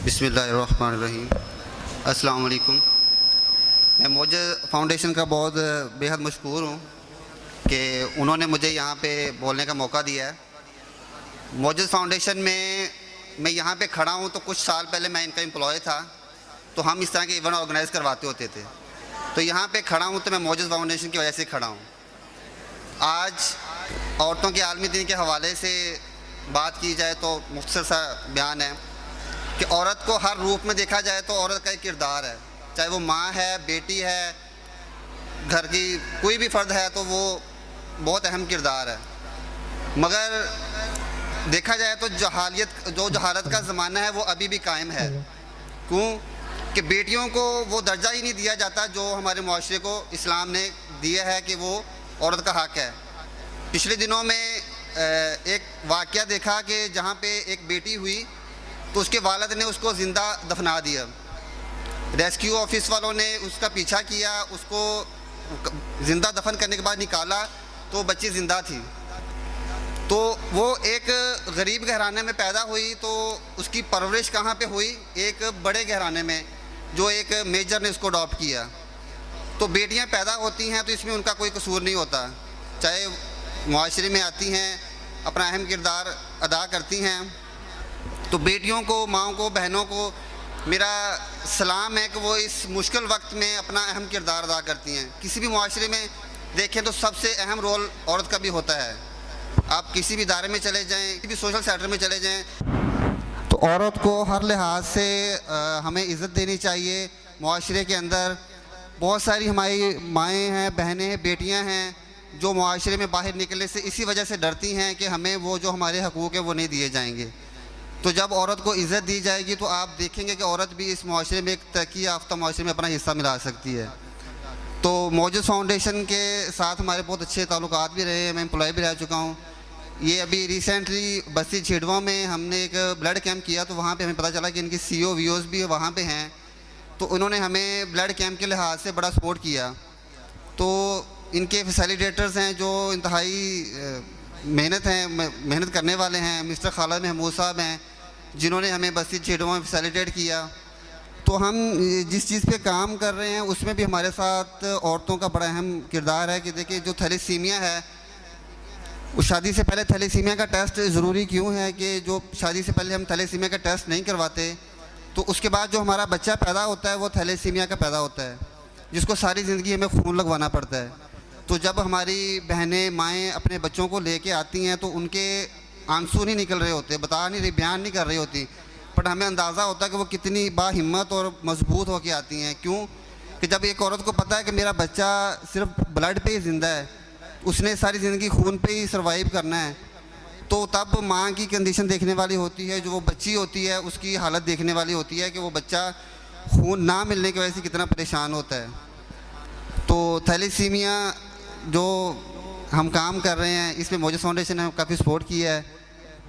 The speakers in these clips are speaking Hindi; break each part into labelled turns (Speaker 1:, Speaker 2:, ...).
Speaker 1: बिस्मिल्लाहिर्रहमानिर्रहीम। अस्सलाम वालेकुम। मैं मौजज़ फाउंडेशन का बहुत बेहद मशकूर हूँ कि उन्होंने मुझे यहाँ पे बोलने का मौका दिया है। मौजज़ फाउंडेशन में मैं यहाँ पे खड़ा हूँ तो कुछ साल पहले मैं इनका एम्प्लॉय था, तो हम इस तरह के इवेंट ऑर्गेनाइज़ करवाते होते थे। तो यहाँ पे खड़ा हूँ तो मैं मौजज़ फाउंडेशन की वजह से खड़ा हूँ। आज औरतों के आलमी दिन के हवाले से बात की जाए तो मुख्तसर सा बयान है कि औरत को हर रूप में देखा जाए तो औरत का एक किरदार है, चाहे वो माँ है, बेटी है, घर की कोई भी फ़र्द है, तो वो बहुत अहम किरदार है। मगर देखा जाए तो जहालत का ज़माना है वो अभी भी कायम है। क्यों कि बेटियों को वो दर्जा ही नहीं दिया जाता जो हमारे मुआशरे को इस्लाम ने दिया है कि वो औरत का हक़ है। पिछले दिनों में एक वाक़या देखा कि जहाँ पे एक बेटी हुई तो उसके वालिद ने उसको ज़िंदा दफना दिया। रेस्क्यू ऑफिस वालों ने उसका पीछा किया, उसको ज़िंदा दफन करने के बाद निकाला तो बच्ची ज़िंदा थी। तो वो एक गरीब घराने में पैदा हुई, तो उसकी परवरिश कहाँ पे हुई? एक बड़े घराने में, जो एक मेजर ने उसको अडॉप्ट किया। तो बेटियां पैदा होती हैं तो इसमें उनका कोई कसूर नहीं होता, चाहे मुआशरे में आती हैं, अपना अहम किरदार अदा करती हैं। तो बेटियों को, माँओं को, बहनों को मेरा सलाम है कि वो इस मुश्किल वक्त में अपना अहम किरदार अदा करती हैं। किसी भी मुआशरे में देखें तो सबसे अहम रोल औरत का भी होता है। आप किसी भी इदारे में चले जाएं, किसी भी सोशल सेक्टर में चले जाएं, तो औरत को हर लिहाज से हमें इज़्ज़त देनी चाहिए। मुआशरे के अंदर बहुत सारी हमारी माएँ हैं, बहनें हैं, बेटियाँ हैं जो मुआशरे में बाहर निकलने से इसी वजह से डरती हैं कि हमें वो जो हमारे हकूक़ है वो नहीं दिए जाएंगे। तो जब औरत को इज़्ज़त दी जाएगी तो आप देखेंगे कि औरत भी इस मुआशरे में, एक तरक्की याफ्ता मुआशरे में अपना हिस्सा मिला सकती है। तो मौजूद फाउंडेशन के साथ हमारे बहुत अच्छे ताल्लुकात भी रहे हैं, मैं एम्प्लॉय भी रह चुका हूँ। ये अभी रिसेंटली बस्ती छिड़वा में हमने एक ब्लड कैंप किया, तो वहाँ पे हमें पता चला कि इनकी CEO VOs भी वहाँ पे हैं। तो उन्होंने हमें ब्लड कैंप के लिहाज से बड़ा सपोर्ट किया। तो इनके फैसिलिटेटर्स हैं जो इंतहाई मेहनत करने वाले हैं, मिस्टर खालिद महमूद साहब हैं जिन्होंने हमें बस्ती छिड़वा में फैसिलिटेट किया। तो हम जिस चीज़ पे काम कर रहे हैं उसमें भी हमारे साथ औरतों का बड़ा अहम किरदार है कि देखिए जो थैलेसीमिया है, उस शादी से पहले थैलेसीमिया का टेस्ट ज़रूरी क्यों है कि जो शादी से पहले हम थैलेसीमिया का टेस्ट नहीं करवाते तो उसके बाद जो हमारा बच्चा पैदा होता है वो थैलेसीमिया का पैदा होता है, जिसको सारी ज़िंदगी हमें खून लगवाना पड़ता है। तो जब हमारी बहनें, माएँ अपने बच्चों को लेके आती हैं तो उनके आंसू नहीं निकल रहे होते, बता नहीं रही, बयान नहीं कर रही होती, बट हमें अंदाज़ा होता है कि वो कितनी बाहिम्मत और मजबूत होकर आती हैं। क्यों कि जब एक औरत को पता है कि मेरा बच्चा सिर्फ ब्लड पे ही ज़िंदा है, उसने सारी ज़िंदगी खून पे ही सर्वाइव करना है, तो तब माँ की कंडीशन देखने वाली होती है, जो वो बच्ची होती है उसकी हालत देखने वाली होती है कि वो बच्चा खून ना मिलने की वजह से कितना परेशान होता है। तो थैलेसीमिया जो हम काम कर रहे हैं इसमें मौजूद फाउंडेशन ने काफ़ी सपोर्ट किया है।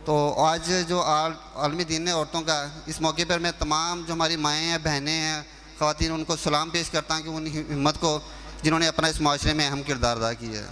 Speaker 1: तो आज जो आलमी दिन है औरतों का, इस मौके पर मैं तमाम जो हमारी माएँ हैं, बहनें हैं, ख़वातीन, उनको सलाम पेश करता हूँ कि उन हिम्मत को जिन्होंने अपना इस माशरे में अहम किरदार अदा किया है।